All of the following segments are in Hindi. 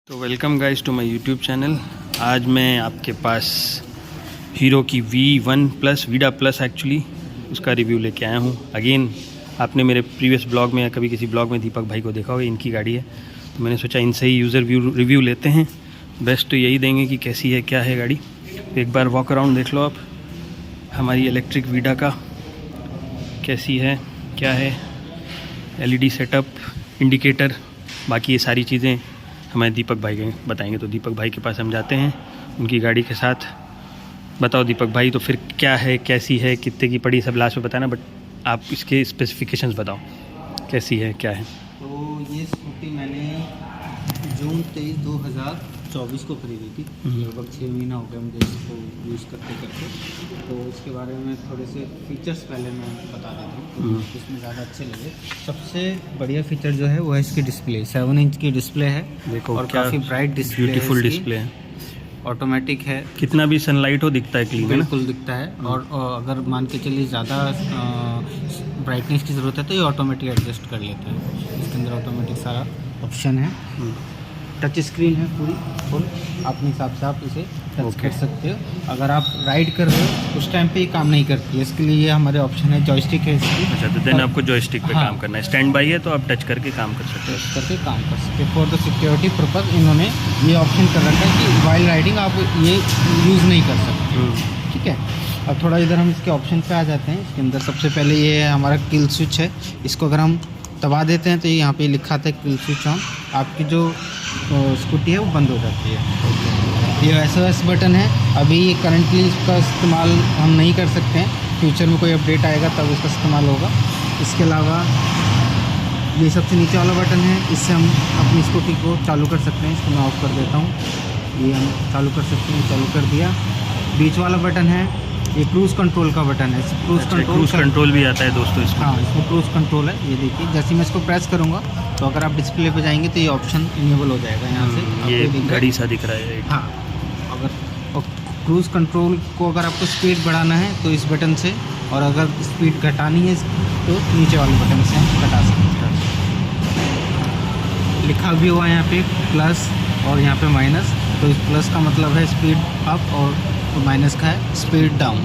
तो welcome guys to my YouTube channel. आज मैं आपके पास हीरो की V1+ वीडा प्लस एक्चुअली उसका रिव्यू लेके आया हूँ। अगेन आपने मेरे प्रीवियस ब्लॉग में या कभी किसी ब्लॉग में दीपक भाई को देखा होगा, इनकी गाड़ी है, तो मैंने सोचा इनसे ही यूज़र रिव्यू लेते हैं। बेस्ट तो यही देंगे कि कैसी है क्या है गाड़ी। तो एक बार वॉक अराउंड देख लो आप हमारी इलेक्ट्रिक वीडा का, कैसी है क्या है, LED सेटअप, इंडिकेटर, बाकी ये सारी चीज़ें हमारे दीपक भाई के बताएंगे। तो दीपक भाई के पास हम जाते हैं उनकी गाड़ी के साथ। बताओ दीपक भाई, तो फिर क्या है, कैसी है, कितने की पड़ी, सब लास्ट में बताना, बट आप इसके स्पेसिफिकेशंस बताओ कैसी है क्या है। तो ये स्कूटी मैंने जून 23, 2024 को खरीदी थी। लगभग 6 महीना हो गया मुझे इसको यूज़ करते करते। तो इसके बारे में थोड़े से फीचर्स पहले मैं बता देता हूँ, तो इसमें ज़्यादा अच्छे लगे। सबसे बढ़िया फीचर जो है वो है इसकी डिस्प्ले। 7 इंच की डिस्प्ले है, देखो और क्या काफ़ी ब्राइट डिस्प्ले, ब्यूटीफुल डिस्प्ले है। ऑटोमेटिक है, कितना भी सनलाइट हो दिखता है क्लीन, है ना? बिल्कुल दिखता है। और अगर मान के चलिए ज़्यादा ब्राइटनेस की ज़रूरत है तो ये ऑटोमेटिक एडजस्ट कर लेते हैं। इसके अंदर ऑटोमेटिक सारा ऑप्शन है। टच स्क्रीन है पूरी फुल, अपने हिसाब से आप इसे टच कर सकते हो। अगर आप राइड कर रहे हो उस टाइम पे ये काम नहीं करती है, इसके लिए ये हमारे ऑप्शन है, जॉयस्टिक है इसकी। अच्छा, तो देन आपको जॉयस्टिक पे हाँ, काम करना है। स्टैंड बाई है तो आप टच करके काम कर सकते हो। टच करके काम कर सकते हो। फॉर द सिक्योरिटी पर्पज़ इन्होंने ये ऑप्शन कर रखा है कि वाइल राइडिंग आप ये यूज़ नहीं कर सकते। ठीक है, अब थोड़ा इधर हम इसके ऑप्शन पे आ जाते हैं। इसके अंदर सबसे पहले ये है हमारा किल स्विच है। इसको अगर हम दबा देते हैं तो ये यहाँ पे लिखा था किल स्विच ऑन, आपकी जो स्कूटी है वो बंद हो जाती है। ये SOS बटन है। अभी ये करंटली इसका इस्तेमाल हम नहीं कर सकते हैं, फ्यूचर में कोई अपडेट आएगा तब इसका इस्तेमाल होगा। इसके अलावा ये सबसे नीचे वाला बटन है, इससे हम अपनी स्कूटी को चालू कर सकते हैं। इसको मैं ऑफ़ कर देता हूँ, ये हम चालू कर सकते हैं। चालू कर दिया। बीच वाला बटन है, ये क्रूज़ कंट्रोल का बटन है। क्रूज़ कंट्रोल भी आता है दोस्तों इसमें। हाँ, इसमें क्रूज़ कंट्रोल है। ये देखिए, जैसे मैं इसको प्रेस करूँगा तो अगर आप डिस्प्ले पे जाएंगे तो ये ऑप्शन इनेबल हो जाएगा यहाँ से। ये घड़ी सा दिख रहा है। हाँ, अगर क्रूज़ कंट्रोल को अगर आपको स्पीड बढ़ाना है तो इस बटन से, और अगर स्पीड घटानी है तो नीचे वाले बटन से हम घटा सकते हैं। लिखा भी हुआ है यहाँ पे प्लस और यहाँ पे माइनस। तो इस प्लस का मतलब है स्पीड अप और माइनस का है स्पीड डाउन।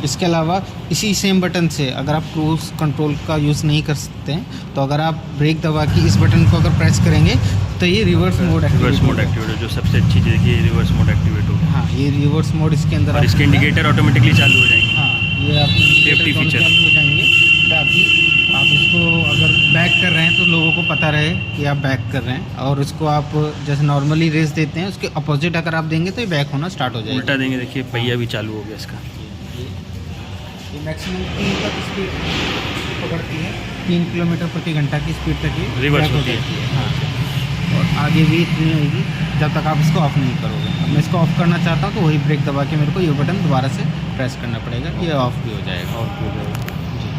इसके अलावा इसी सेम बटन से अगर आप क्रूज़ कंट्रोल का यूज़ नहीं कर सकते हैं तो अगर आप ब्रेक दबा के इस बटन को अगर प्रेस करेंगे तो ये रिवर्स मोड एक्टिवेट हो, जो सबसे अच्छी चीज़ है कि रिवर्स मोड एक्टिवेट हो। हाँ, ये रिवर्स मोड इसके अंदर, और इसके इंडिकेटर ऑटोमेटिकली चालू हो जाएंगे। हाँ, ये आपके सेफ्टी फीचर चालू हो जाएंगे ताकि आप इसको अगर बैक कर रहे हैं तो लोगों को पता रहे कि आप बैक कर रहे हैं। और इसको आप जैसे नॉर्मली रेस देते हैं उसके अपोजिट अगर आप देंगे तो ये बैक होना स्टार्ट हो जाएगा। उल्टा देंगे, देखिए पहिया भी चालू हो गया इसका। ये मैक्सिमम 3 तक स्पीड पकड़ती है, 3 किलोमीटर प्रति घंटा की स्पीड तक ये रिवर्स हो होती जाती है। हाँ, और आगे भी इतनी होगी जब तक आप इसको ऑफ़ नहीं करोगे। अब मैं इसको ऑफ़ करना चाहता हूँ तो वही ब्रेक दबा के मेरे को ये बटन दोबारा से प्रेस करना पड़ेगा, ये ऑफ़ भी हो जाएगा। ऑफ हो जाएगा।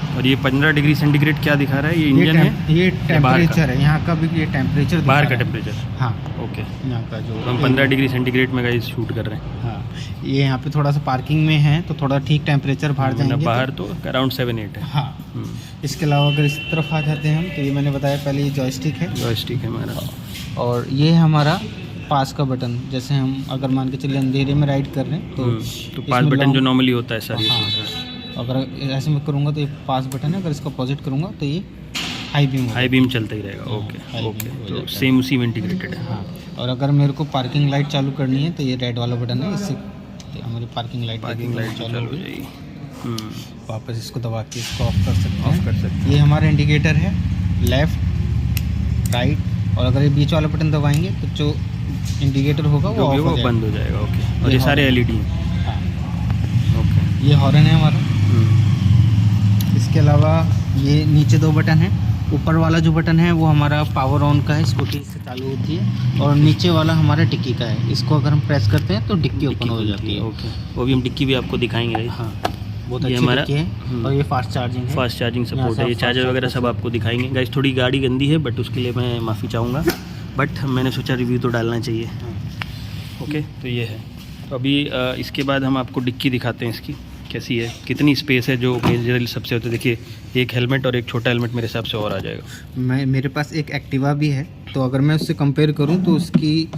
और ये 15 डिग्री सेंटीग्रेड क्या दिखा रहा है? ये इंजन है, ये टेम्परेचर है यहाँ का भी, ये टेम्परेचर बाहर का टेम्परेचर। हाँ, ओके, यहाँ का जो हम 15 डिग्री सेंटीग्रेड में गाइस शूट कर रहे हैं। हाँ, ये यहाँ पे थोड़ा सा पार्किंग में है तो थोड़ा ठीक टेम्परेचर बाहर जाएंगे, बाहर तो अराउंड 7-8 है। हाँ। इसके अलावा अगर इस तरफ आ जाते हैं हम तो ये मैंने बताया पहले, ये जॉयस्टिक है। जॉयस्टिक है हमारा, और ये है हमारा पास का बटन। जैसे हम अगर मान के चलिए अंधेरे में राइड कर रहे हैं तो पास बटन जो नॉर्मली होता है सर। हाँ, अगर ऐसे मैं करूँगा तो ये पास बटन है, अगर इसको अपोजिट करूँगा तो ये हाई बीम चलता ही रहेगा। ओके ओके, तो सेम उसी में इंटीग्रेटेड है। हाँ, और अगर मेरे को पार्किंग लाइट चालू करनी है तो ये रेड वाला बटन है, इससे हमारी पार्किंग लाइट चालू हो जाएगी। वापस इसको दबा के इसको ऑफ कर सकते हैं। ये हमारा इंडिकेटर है, लेफ़्ट राइट, और अगर ये बीच वाला बटन दबाएंगे तो जो इंडिकेटर होगा वो बंद हो जाएगा। ओके, और ये सारे LED हैं। हाँ, ओके, ये हॉर्न है हमारा। इसके अलावा ये नीचे 2 बटन हैं। ऊपर वाला जो बटन है वो हमारा पावर ऑन का है, स्कूटी से चालू होती है। और नीचे वाला हमारा डिक्की का है, इसको अगर हम प्रेस करते हैं तो डिक्की ओपन हो जाती है। ओके, वो भी हम डिक्की भी आपको दिखाएंगे। हाँ, बहुत अच्छी डिक्की है। और ये फास्ट चार्जिंग सपोर्ट है। ये चार्जर वगैरह सब आपको दिखाएंगे गाइस। थोड़ी गाड़ी गंदी है बट उसके लिए मैं माफ़ी चाहूँगा, बट मैंने सोचा रिव्यू तो डालना चाहिए। ओके, तो ये है। तो अभी इसके बाद हम आपको डिक्की दिखाते हैं इसकी। कैसी है, कितनी स्पेस है जो मेजरली सबसे होता है? देखिए एक हेलमेट और एक छोटा हेलमेट मेरे हिसाब से और आ जाएगा। मेरे पास एक एक्टिवा भी है, तो अगर मैं उससे कंपेयर करूं तो उसकी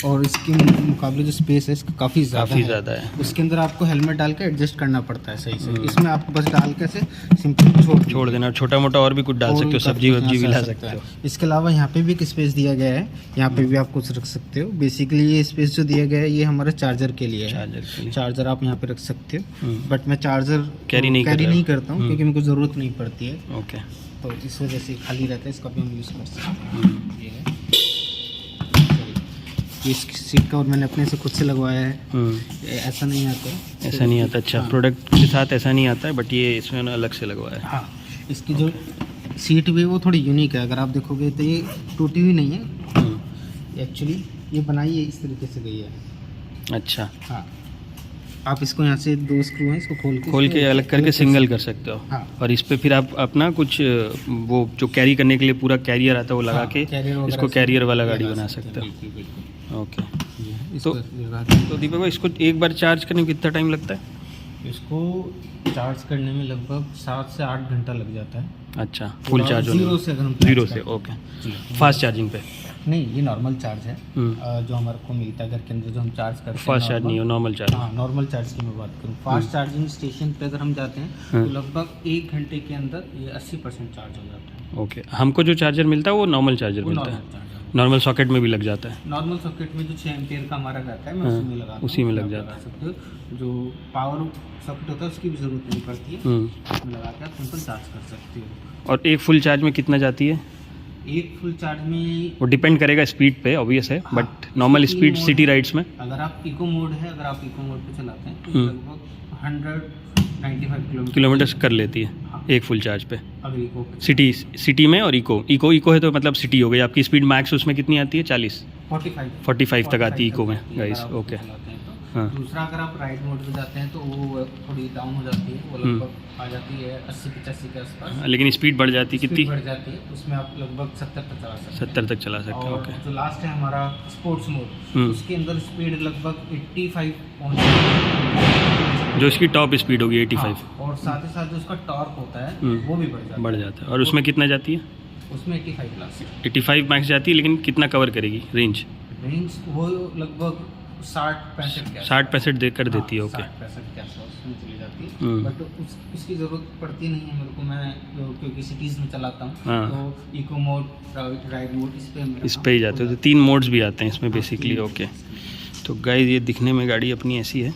और इसके मुकाबले जो स्पेस है इसका काफ़ी ज़्यादा है। उसके अंदर आपको हेलमेट डाल के एडजस्ट करना पड़ता है सही से। इसमें आप बस डाल के से सिंपल छोड़ देना। छोटा मोटा और भी कुछ डाल सकते हो, सब्जी वब्जी भी ला सकते हो। इसके अलावा यहाँ पे भी एक स्पेस दिया गया है, यहाँ पे भी आप कुछ रख सकते हो। बेसिकली ये स्पेस जो दिया गया है ये हमारे चार्जर के लिए है। चार्जर आप यहाँ पे रख सकते हो, बट मैं चार्जर कैरी नहीं करता हूँ क्योंकि मेरे को ज़रूरत नहीं पड़ती है। ओके, तो इस वजह से खाली रहता है, इसका भी हम यूज़ कर सकते हैं। ये है, इस सीट कवर मैंने अपने से खुद से लगवाया है। ऐसा नहीं आता है, ऐसा नहीं आता। अच्छा, प्रोडक्ट के साथ ऐसा नहीं आता है, बट ये इसमें अलग से लगवाया है। हाँ, इसकी जो सीट भी वो थोड़ी यूनिक है। अगर आप देखोगे तो ये टूटी हुई नहीं है, एक्चुअली ये बनाई है इस तरीके से गई है। अच्छा, हाँ, आप इसको यहाँ से 2 स्क्रू हैं, इसको खोल के अलग करके सिंगल कर सकते हो। हाँ। और इस पे फिर आप अपना कुछ वो जो कैरी करने के लिए पूरा कैरियर आता है वो लगा के इसको कैरियर वाला गाड़ी बना सकते हो। ओके, तो दीपक भाई इसको एक बार चार्ज करने में कितना टाइम लगता है? इसको चार्ज करने में लगभग 7 से 8 घंटा लग जाता है। अच्छा, फुल चार्ज होने जीरो से। ओके, फास्ट चार्जिंग पे नहीं, ये नॉर्मल चार्ज है जो हमारे को मिलता है घर के अंदर, जो हम चार्ज करते हैं। फास्ट चार्ज नहीं हो, नॉर्मल चार्ज। हाँ, नॉर्मल चार्ज की मैं बात करूँ। फास्ट चार्जिंग स्टेशन पे अगर हम जाते हैं तो लगभग 1 घंटे के अंदर ये 80% चार्ज हो जाता है। ओके, हमको जो चार्जर मिलता है वो नॉर्मल चार्जर मिलता है, नॉर्मल सॉकेट में भी लग जाता है। नॉर्मल सॉकेट में जो 6 एम्पियर का हमारा रहता है, मैं उसी में लगा सकते हो। जो पावर सॉकेट होता है उसकी भी जरूरत नहीं पड़ती है, उसमें लगा के आप सिंपल चार्ज कर सकते हो। और एक फुल चार्ज में कितना जाती है? एक फुल चार्ज में वो डिपेंड करेगा स्पीड पे, ऑब्वियस है। हाँ, but normal speed city rides में अगर आप इको मोड है, अगर आप इको मोड पे चलाते हैं तो लगभग 195 किलोमीटर कर लेती है। हाँ, एक फुल चार्ज पे। अगर इको सिटी में और इको है तो मतलब सिटी हो गई। आपकी स्पीड मैक्स उसमें कितनी आती है? 45 तक आती है इको में, गाइस। ओके, हाँ। दूसरा अगर आप राइड मोड पे जाते हैं तो वो थोड़ी डाउन हो जाती है, वो लगभग आ जाती है 80-85 के आसपास। लेकिन स्पीड बढ़ जाती है, कितनी बढ़ जाती है? उसमें आप लगभग 70 तक चला सकते हैं। ओके, जो लास्ट है हमारा स्पोर्ट्स मोड, उसके अंदर स्पीड लगभग 85 पहुंच जाती है, जो इसकी टॉप स्पीड होगी 85। और साथ ही साथ जो उसका टॉर्क होता है वो भी बढ़ जाता है। और उसमें कितना जाती है? उसमें 85 मैक्स जाती है, लेकिन कितना कवर करेगी रेंज? वो लगभग 60-65 दे कर देती है। ओके, 60-65 के आसपास में चली जाती है, बट उसकी ज़रूरत पड़ती नहीं है मेरे को। मैं क्योंकि सिटीज़ में चलाता हूँ, तो इको मोड, राइड मोड इस पे ही जाते हो। तो 3 मोड्स भी आते हैं इसमें बेसिकली। ओके, तो गाइस ये दिखने में गाड़ी अपनी ऐसी है,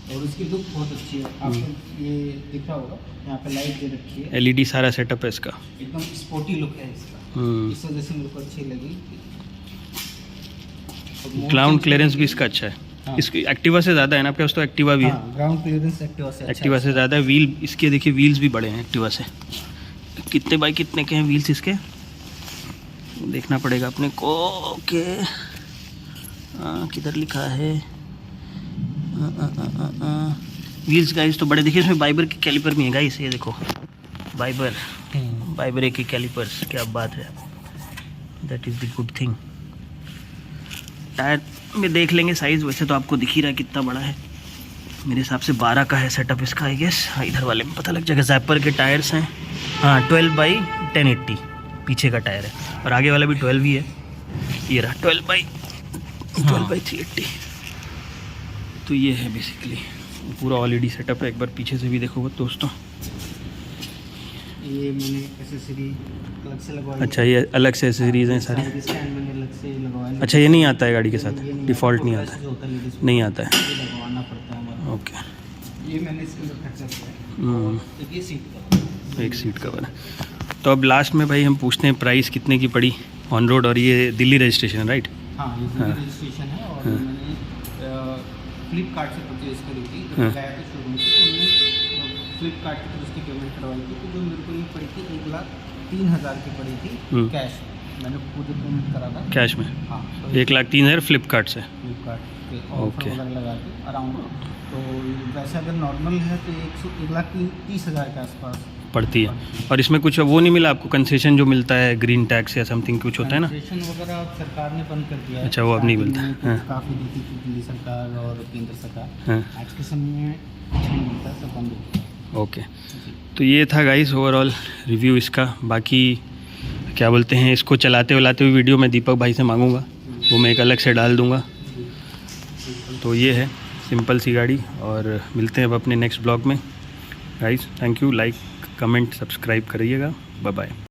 और इसकी लुक बहुत अच्छी है। आपको ये दिख रहा होगा, यहाँ पे लाइट दे रखी है, LED सारा सेटअप है इसका, एकदम स्पोर्टी लुक है इसका। इस वजह से मेरे को अच्छी लगी। ग्राउंड क्लियरेंस भी इसका अच्छा है। हाँ। इसकी एक्टिवा से ज़्यादा है ना आपके पास? तो एक्टिवा भी है। ग्राउंड क्लियरेंस एक्टिवा से ज़्यादा है। व्हील इसके देखिए, व्हील्स भी बड़े हैं एक्टिवा से। कितने बाई कितने के हैं व्हील्स इसके? देखना पड़ेगा अपने को। ओके, किधर लिखा है व्हील्स गाइस? तो बड़े देखिए, इसमें बाइबर के कैलिपर भी है गाइस। ये देखो, बाइबर के कैलिपर्स, क्या बात है। That is the good thing. Tyre में देख लेंगे साइज़, वैसे तो आपको दिख ही रहा है कितना बड़ा है। मेरे हिसाब से 12 का है सेटअप इसका, आई गेस। इधर वाले में पता लग जाएगा। जैपर के टायर्स हैं। हाँ, 12/1080 पीछे का टायर है, और आगे वाला भी 12 ही है। ये रहा 12/380। तो ये है बेसिकली पूरा ऑलरेडी सेटअप है। एक बार पीछे से भी देखो दोस्तों। ये मैंने एसेसरी अलग से लगवाई। अच्छा, ये अलग से एसेसरीज हैं सारी। अच्छा, ये नहीं आता है गाड़ी के साथ? डिफ़ॉल्ट नहीं आता है? नहीं आता है, लगवाना पड़ता है हमारा। ओके, ये मैंने इसके अंदर खर्चा किया है। ये सीट कवर, एक सीट कवर है। तो अब लास्ट में भाई हम पूछते हैं प्राइस कितने की पड़ी ऑन रोड। और ये दिल्ली रजिस्ट्रेशन है, राइट? हाँ, ये दिल्ली रजिस्ट्रेशन है। और मैंने फ्लिपकार्ट से परचेज करी थी। जब गया था शोरूम से, तो मैंने फ्लिपकार्ट की तरफ उसकी पेमेंट करवाई थी। तो जो मेरे को ये पड़ी थी 1,03,000 की पड़ी थी कैश में। मैंने पूरी पेमेंट करा था कैश में। हाँ, तो 1,03,000 फ्लिपकार्ट से। फ्लिपकार्ट के ऑफर वगैरह लगा के अराउंड। तो वैसे अगर नॉर्मल है तो 1,30,000 के आसपास पड़ती है। और इसमें कुछ वो नहीं मिला आपको कंसेशन जो मिलता है ग्रीन टैक्स या समथिंग कुछ होता है ना? कंसेशन वगैरह अब सरकार ने बंद कर दिया है। अच्छा, वो अब नहीं मिलता। हाँ। काफ़ी दी थी दिल्ली सरकार और केंद्र सरकार। हाँ। आज के समय में कुछ नहीं मिलता, सब बंद हो गया। ओके, तो ये था गाइस ओवरऑल रिव्यू इसका। बाकी क्या बोलते हैं, इसको चलाते हुए वीडियो मैं दीपक भाई से मांगूंगा, वो मैं एक अलग से डाल दूंगा। तो ये है सिंपल सी गाड़ी, और मिलते हैं अब अपने नेक्स्ट ब्लॉग में guys. Thank you, like comment subscribe करिएगा, बाय बाय।